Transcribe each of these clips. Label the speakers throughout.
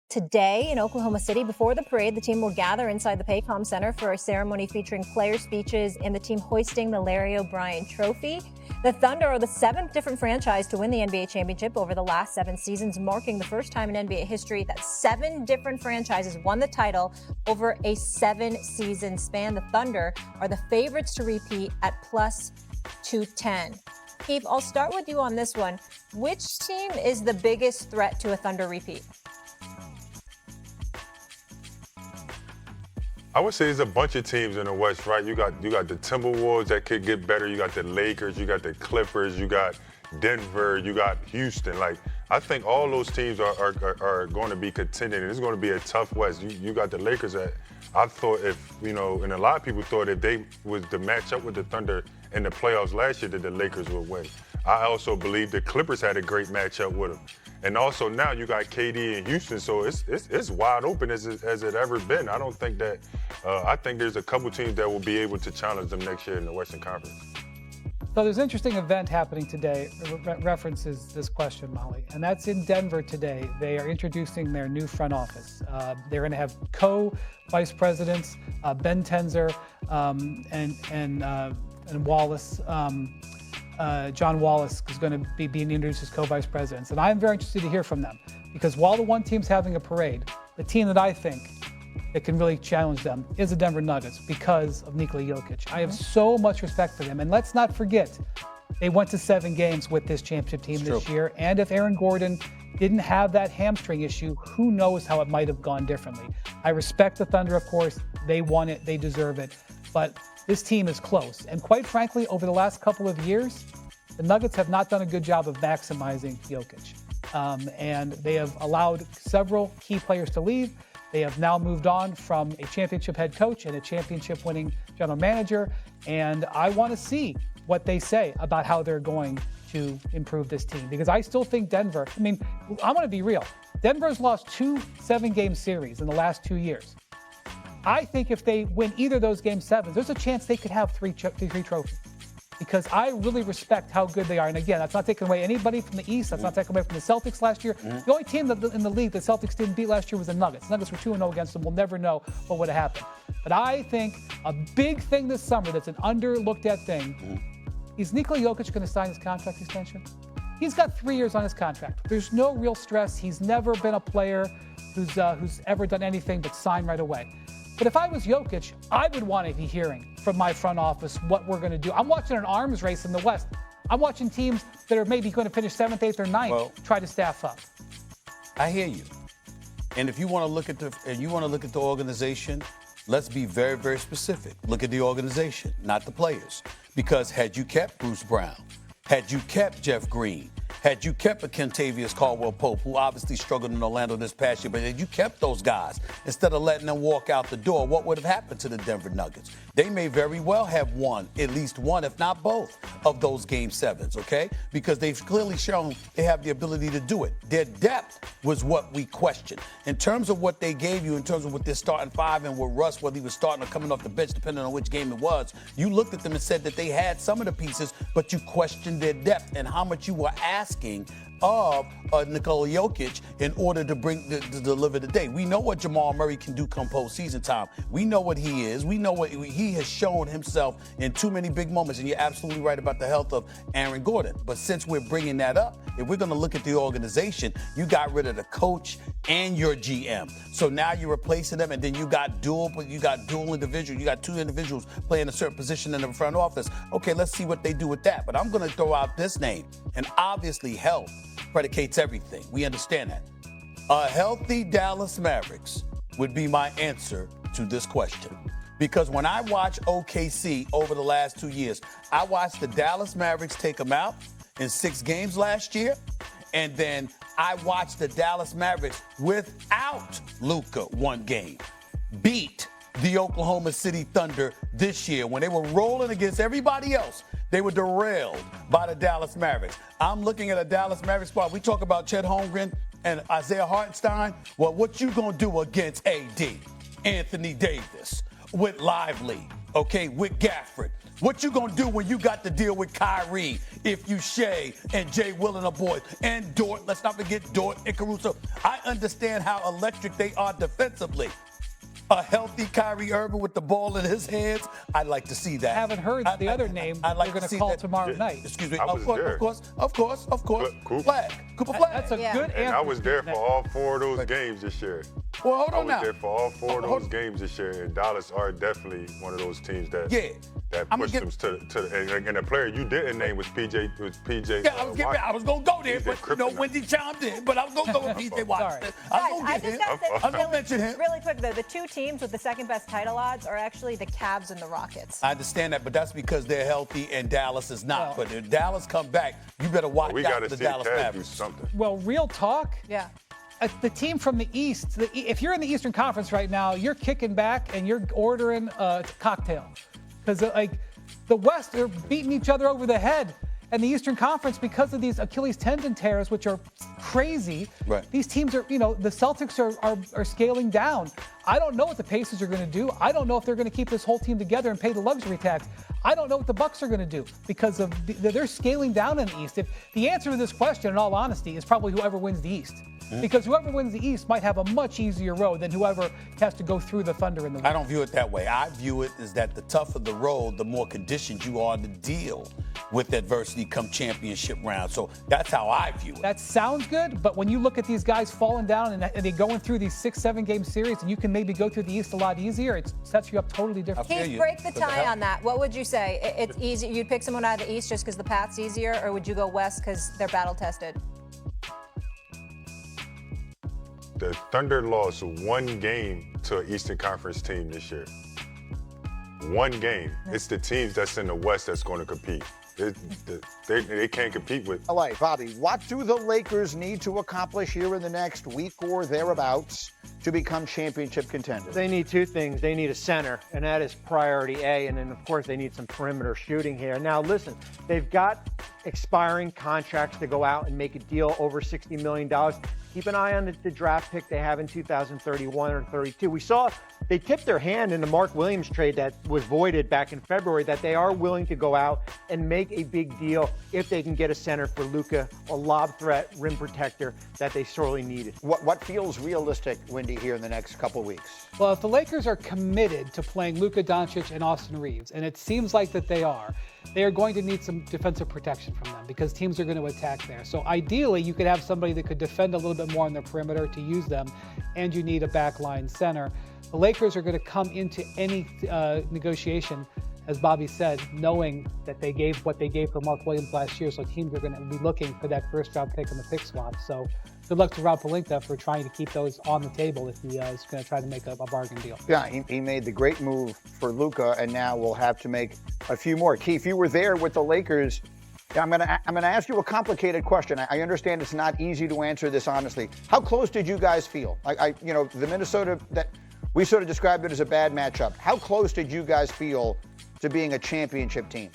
Speaker 1: Today in Oklahoma City, before the parade, the team will gather inside the Paycom Center for a ceremony featuring player speeches and the team hoisting the Larry O'Brien Trophy. The Thunder are the seventh different franchise to win the NBA championship over the last 7 seasons, marking the first time in NBA history that 7 different franchises won the title over a 7-season span. The Thunder are the favorites to repeat at plus 210. Keith, I'll start with you on this one. Which team is the biggest threat to a Thunder repeat?
Speaker 2: I would say there's a bunch of teams in the West, right? You got the Timberwolves that could get better. You got the Lakers. You got the Clippers. You got Denver. You got Houston. Like, I think all those teams are going to be contending, and it's going to be a tough West. You got the Lakers that I thought and a lot of people thought if they was to match up with the Thunder in the playoffs last year that the Lakers would win. I also believe the Clippers had a great matchup with them. And also now you got KD in Houston, so it's wide open as it ever been. I don't think that I think there's a couple teams that will be able to challenge them next year in the Western Conference.
Speaker 3: So there's an interesting event happening today that references this question, Molly, and that's in Denver today. They are introducing their new front office. They're going to have co-vice presidents, Ben Tenzer and Wallace. John Wallace is going to be being introduced as co-vice presidents. And I'm very interested to hear from them because while the one team's having a parade, the team that I think that can really challenge them is the Denver Nuggets because of Nikola Jokic. I have so much respect for them. And let's not forget, they went to 7 games with this championship team this year. And if Aaron Gordon didn't have that hamstring issue, who knows how it might have gone differently. I respect the Thunder, of course. They won it. They deserve it. But this team is close. And quite frankly, over the last couple of years, the Nuggets have not done a good job of maximizing Jokic. And they have allowed several key players to leave. They have now moved on from a championship head coach and a championship winning general manager. And I want to see what they say about how they're going to improve this team. Because I still think Denver, I want to be real. Denver's lost 2 7-game series in the last 2 years. I think if they win either of those game 7s, there's a chance they could have three trophies. Because I really respect how good they are. And again, that's not taking away anybody from the East. That's not taking away from the Celtics last year. The only team in the league the Celtics didn't beat last year was the Nuggets. The Nuggets were 2-0 against them. We'll never know what would have happened. But I think a big thing this summer that's an underlooked at thing is Nikola Jokic going to sign his contract extension? He's got 3 years on his contract. There's no real stress. He's never been a player who's ever done anything but sign right away. But if I was Jokic, I would want to be hearing from my front office what we're going to do. I'm watching an arms race in the West. I'm watching teams that are maybe going to finish 7th, 8th, or 9th try to staff up.
Speaker 4: I hear you. And if you want to look at the organization, let's be very, very specific. Look at the organization, not the players. Because had you kept Bruce Brown, had you kept Jeff Green, had you kept a Kentavious Caldwell-Pope, who obviously struggled in Orlando this past year, but had you kept those guys, instead of letting them walk out the door, what would have happened to the Denver Nuggets? They may very well have won at least one, if not both, of those game 7s, okay? Because they've clearly shown they have the ability to do it. Their depth was what we questioned. In terms of what they gave you, in terms of what their starting 5 and with Russ, whether he was starting or coming off the bench, depending on which game it was, you looked at them and said that they had some of the pieces, but you questioned their depth and how much you were asking of Nikola Jokic in order to deliver the day. We know what Jamal Murray can do come postseason time. We know what he is. We know what he has shown himself in too many big moments. And you're absolutely right about the health of Aaron Gordon. But since we're bringing that up, if we're going to look at the organization, you got rid of the coach and your GM. So now you're replacing them, and then you got dual individuals. You got 2 individuals playing a certain position in the front office. Okay, let's see what they do with that. But I'm going to throw out this name, and obviously health predicates everything. We understand that. A healthy Dallas Mavericks would be my answer to this question. Because when I watch OKC over the last 2 years, I watched the Dallas Mavericks take them out in 6 games last year. And then I watched the Dallas Mavericks without Luka 1 game beat the Oklahoma City Thunder this year when they were rolling against everybody else. They were derailed by the Dallas Mavericks. I'm looking at a Dallas Mavericks spot. We talk about Chet Holmgren and Isaiah Hartenstein. Well, what you gonna do against AD, Anthony Davis, with Lively, okay, with Gafford, What you gonna do when you got to deal with Kyrie, if you Shea and Jay Will and the boys, and Dort? Let's not forget Dort and Caruso. I understand how electric they are defensively. A healthy Kyrie Irving with the ball in his hands, I'd like to see that.
Speaker 3: I haven't heard the other name
Speaker 4: I'd like
Speaker 3: they're going
Speaker 4: to
Speaker 3: to call
Speaker 4: that.
Speaker 3: tomorrow night.
Speaker 4: Excuse me.
Speaker 2: I was there.
Speaker 4: Of course.
Speaker 2: Cooper
Speaker 4: Flag.
Speaker 3: That's a good answer.
Speaker 2: And I was there for all 4 of those games this year.
Speaker 4: Well, hold
Speaker 2: I
Speaker 4: on
Speaker 2: was
Speaker 4: now.
Speaker 2: there for all 4 of those games this year, and Dallas are definitely one of those teams that pushed them to the, and the player you didn't name was PJ.
Speaker 4: Yeah, I was gonna go there, but Wendy chimed in. But I was gonna go with PJ Washington.
Speaker 1: I just got to
Speaker 4: I'm gonna mention him.
Speaker 1: Really quick though, the 2 teams with the second best title odds are actually the Cavs and the Rockets.
Speaker 4: I understand that, but that's because they're healthy and Dallas is not. But if Dallas come back, you better watch out for the Dallas
Speaker 2: Cavs do
Speaker 4: Mavericks.
Speaker 2: something.
Speaker 3: Well, real talk.
Speaker 1: Yeah.
Speaker 3: The team from the East, if you're in the Eastern Conference right now, you're kicking back and you're ordering a cocktail. Because, the West are beating each other over the head. And the Eastern Conference, because of these Achilles tendon tears, which are crazy, these teams are, the Celtics are scaling down. I don't know what the Pacers are going to do. I don't know if they're going to keep this whole team together and pay the luxury tax. I don't know what the Bucks are going to do because of they're scaling down in the East. If the answer to this question, in all honesty, is probably whoever wins the East. Because whoever wins the East might have a much easier road than whoever has to go through the Thunder in the West.
Speaker 4: I don't view it that way. I view it as that the tougher the road, the more conditioned you are to deal with adversity come championship round. So that's how I view it.
Speaker 3: That sounds good, but when you look at these guys falling down and they're going through these 6-7 game series and you can maybe go through the East a lot easier, it sets you up totally different.
Speaker 1: Keith, break the tie on that. What would you say? It's easy. You'd pick someone out of the East just because the path's easier, or would you go West because they're battle tested?
Speaker 2: The Thunder lost 1 game to an Eastern Conference team this year. 1 game. It's the teams that's in the West that's going to compete. They can't compete with.
Speaker 5: All right, Bobby, what do the Lakers need to accomplish here in the next week or thereabouts to become championship contenders?
Speaker 6: They need 2 things. They need a center, and that is priority A. And then, of course, they need some perimeter shooting here. Now, listen, they've got expiring contracts to go out and make a deal over $60 million. Keep an eye on the draft pick they have in 2031 or 32. We saw they tipped their hand in the Mark Williams trade that was voided back in February that they are willing to go out and make a big deal if they can get a center for Luka, a lob threat, rim protector that they sorely needed.
Speaker 5: What feels realistic, Wendy, here in the next couple weeks?
Speaker 3: Well, if the Lakers are committed to playing Luka Doncic and Austin Reeves, and it seems like that they are going to need some defensive protection from them because teams are going to attack there. So ideally, you could have somebody that could defend a little bit more on their perimeter to use them, and you need a backline center. The Lakers are going to come into any negotiation, as Bobby said, knowing that they gave what they gave for Mark Williams last year, so teams are going to be looking for that first-round pick in the pick swap. So good luck to Rob Pelinka for trying to keep those on the table if he is going to try to make a bargain deal.
Speaker 5: Yeah, he made the great move for Luka, and now we'll have to make a few more. Keith, you were there with the Lakers. I'm gonna ask you a complicated question. I understand it's not easy to answer this honestly. How close did you guys feel? The Minnesota, that we sort of described it as a bad matchup. How close did you guys feel to being a championship team?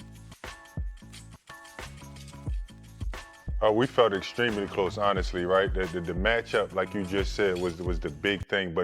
Speaker 2: We felt extremely close, honestly, right? The matchup, like you just said, was the big thing, but